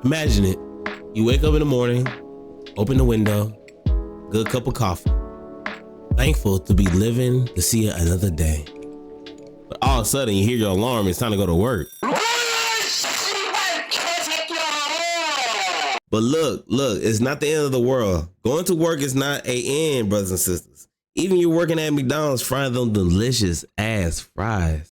Imagine it. You wake up in the morning, open the window, good cup of coffee. Thankful to be living to see another day. But all of a sudden you hear your alarm, it's time to go to work. But look, it's not the end of the world. Going to work is not an end, brothers and sisters. Even you're working at McDonald's frying them delicious ass fries.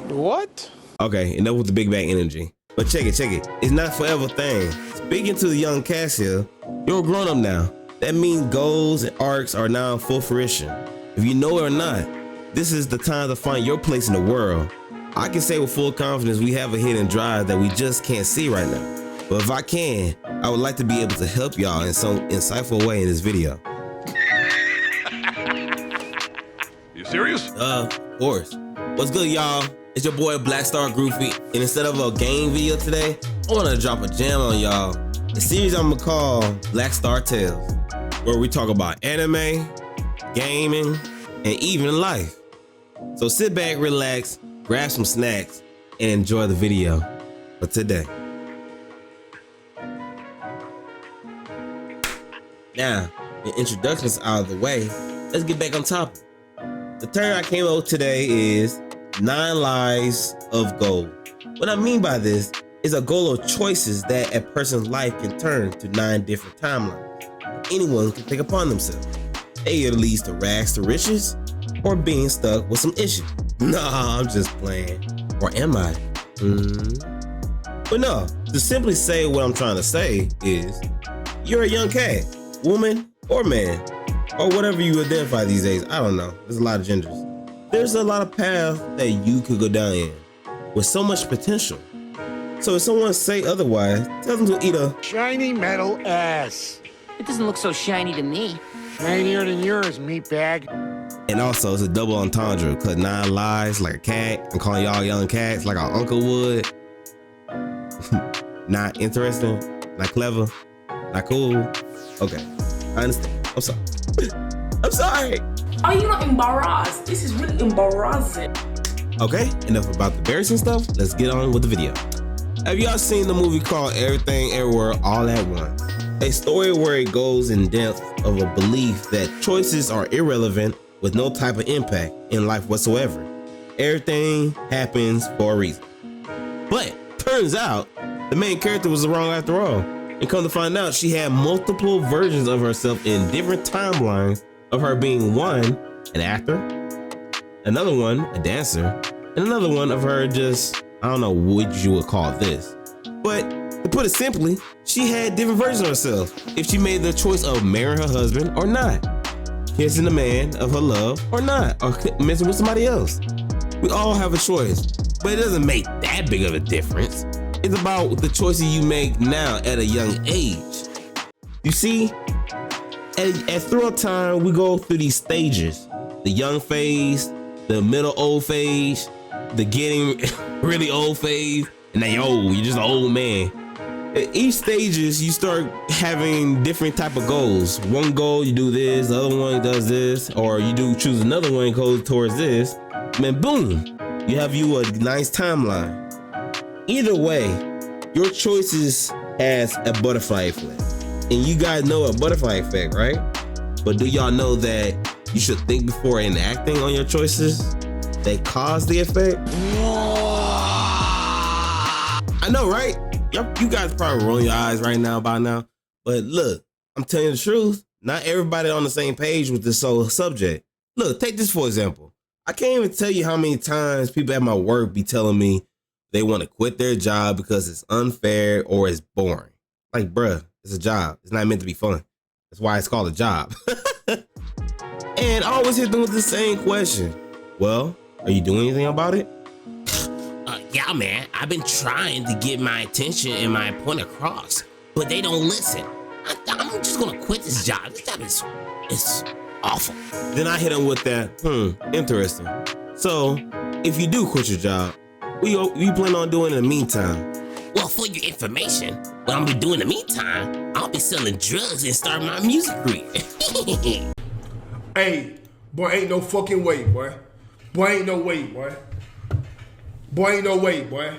What? Okay, enough with the big bag energy. But check it. It's not a forever thing. Speaking to the young cats here, you're a grown up now. That means goals and arcs are now in full fruition. If you know it or not, this is the time to find your place in the world. I can say with full confidence we have a hidden drive that we just can't see right now. But if I can, I would like to be able to help y'all in some insightful way in this video. You serious? Of course. What's good, y'all? It's your boy Black Star Groovy, and instead of a game video today, I want to drop a jam on y'all. A series I'm gonna call Black Star Tales, where we talk about anime, gaming, and even life. So sit back, relax, grab some snacks, and enjoy the video for today. Now, the introductions out of the way, let's get back on topic. The term I came up with today is 9 lives of gold. What I mean by this is a goal of choices that a person's life can turn to 9 different timelines anyone can take upon themselves. It either leads to rags to riches or being stuck with some issues. Nah, I'm just playing. Or am I? But no, to simply say what I'm trying to say is you're a young cat, woman, or man, or whatever you identify these days. I don't know. There's a lot of genders. There's a lot of paths that you could go down in with so much potential. So if someone say otherwise, tell them to eat a Shiny metal ass. It doesn't look so shiny to me. Shinier than yours, meatbag. And also it's a double entendre, cause 9 lives like a cat and calling y'all young cats like our uncle would. Not interesting, not clever, not cool. Okay, I understand. I'm sorry. I'm sorry. Are you not embarrassed? This is really embarrassing. Okay, enough about the embarrassing stuff. Let's get on with the video. Have y'all seen the movie called Everything Everywhere All at Once? A story where it goes in depth of a belief that choices are irrelevant with no type of impact in life whatsoever. Everything happens for a reason. But turns out the main character was wrong after all. And come to find out, she had multiple versions of herself in different timelines of her being one, an actor, another one, a dancer, and another one of her just, I don't know what you would call this. But to put it simply, she had different versions of herself if she made the choice of marrying her husband or not, kissing the man of her love or not, or messing with somebody else. We all have a choice, but it doesn't make that big of a difference. It's about the choices you make now at a young age. You see, at throughout time, we go through these stages. The young phase, the middle old phase, the getting really old phase, and then you're just an old man. At each stages, you start having different type of goals. One goal, you do this, the other one does this, or you do choose another one and goes towards this. Man, boom, you have you a nice timeline. Either way, your choices has a butterfly effect. And you guys know a butterfly effect, right? But do y'all know that you should think before enacting on your choices that cause the effect? I know, right? You guys probably rolling your eyes right now by now. But look, I'm telling you the truth. Not everybody on the same page with this whole subject. Look, take this for example. I can't even tell you how many times people at my work be telling me they want to quit their job because it's unfair or it's boring. Like, bruh, it's a job. It's not meant to be fun. That's why it's called a job. And I always hit them with the same question. Well, are you doing anything about it? Yeah, man, I've been trying to get my attention and my point across, but they don't listen. I'm just gonna quit this job. This job is awful. Then I hit them with that, interesting. So, if you do quit your job, what you plan on doing in the meantime? Well, for your information, what I'm gonna be doing in the meantime, I'll be selling drugs and starting my music career. Hey, boy, ain't no fucking way, boy. Boy, ain't no way, boy. Boy, ain't no way, boy.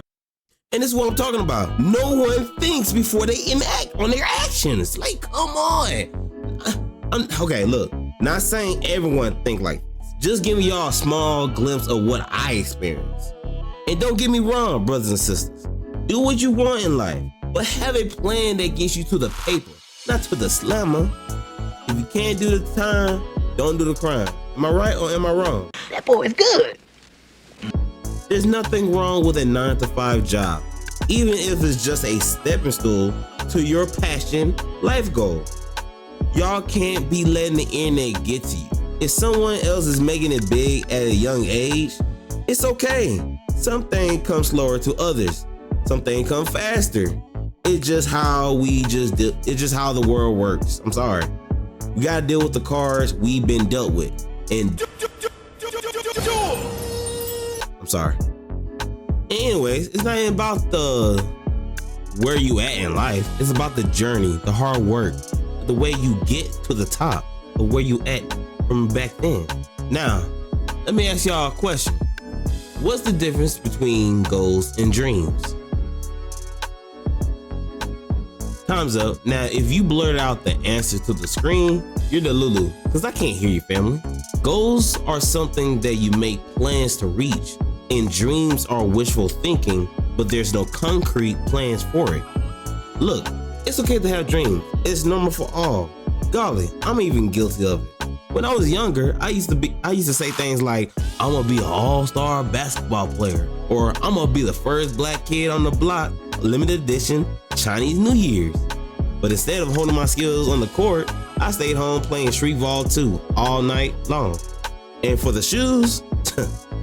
And this is what I'm talking about. No one thinks before they enact on their actions. Like, come on. Okay, look, not saying everyone think like this. Just giving y'all a small glimpse of what I experienced. And don't get me wrong, brothers and sisters. Do what you want in life, but have a plan that gets you to the paper, not to the slammer. If you can't do the time, don't do the crime. Am I right or am I wrong? That boy is good. There's nothing wrong with a 9-to-5 job, even if it's just a stepping stool to your passion life goal. Y'all can't be letting the internet get to you. If someone else is making it big at a young age, it's okay. Something comes slower to others. Something come faster. It's just how it's just how the world works. I'm sorry. We gotta deal with the cards we've been dealt with. And I'm sorry. Anyways, it's not even about the where you at in life. It's about the journey, the hard work, the way you get to the top, the where you at from back then. Now, let me ask y'all a question. What's the difference between goals and dreams? Time's up. Now, if you blurt out the answer to the screen, you're the Lulu, because I can't hear you, family. Goals are something that you make plans to reach, and dreams are wishful thinking, but there's no concrete plans for it. Look, it's okay to have dreams. It's normal for all. Golly, I'm even guilty of it. When I was younger, I used to say things like, I'm gonna be an all-star basketball player, or I'm gonna be the first black kid on the block, limited edition, Chinese New Year's. But instead of holding my skills on the court, I stayed home playing Street Ball 2 all night long. And for the shoes,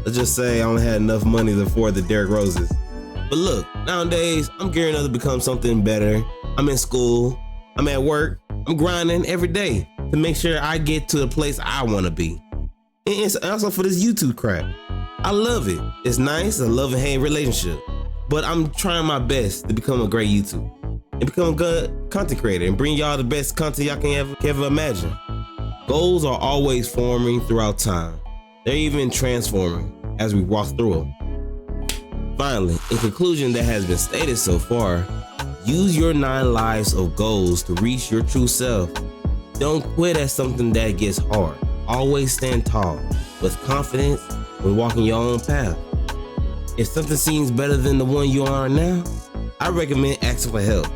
let's just say I only had enough money to afford the Derrick Roses. But look, nowadays, I'm gearing up to become something better. I'm in school, I'm at work, I'm grinding every day to make sure I get to the place I want to be. And it's also for this YouTube crap. I love it. It's nice, a love and hate relationship. But I'm trying my best to become a great YouTuber and become a good content creator and bring y'all the best content y'all can ever imagine. Goals are always forming throughout time. They're even transforming as we walk through them. Finally, in conclusion that has been stated so far, use your 9 lives of goals to reach your true self. Don't quit at something that gets hard. Always stand tall with confidence when walking your own path. If something seems better than the one you are now, I recommend asking for help.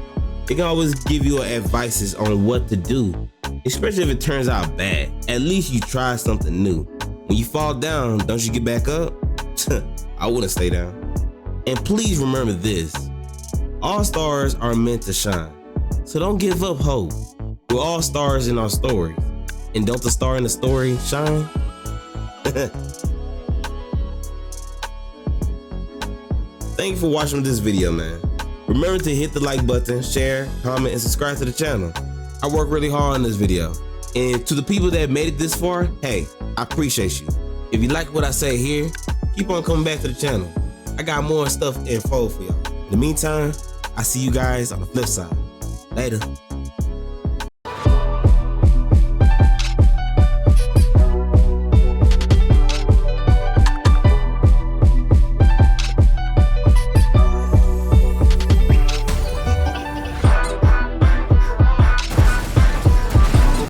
It can always give you advices on what to do, especially if it turns out bad. At least you try something new. When you fall down, don't you get back up? I wouldn't stay down. And please remember this, all stars are meant to shine. So don't give up hope. We're all stars in our stories. And don't the star in the story shine? Thank you for watching this video, man. Remember to hit the like button, share, comment, and subscribe to the channel. I work really hard on this video. And to the people that made it this far, hey, I appreciate you. If you like what I say here, keep on coming back to the channel. I got more stuff in fold for y'all. In the meantime, I see you guys on the flip side. Later.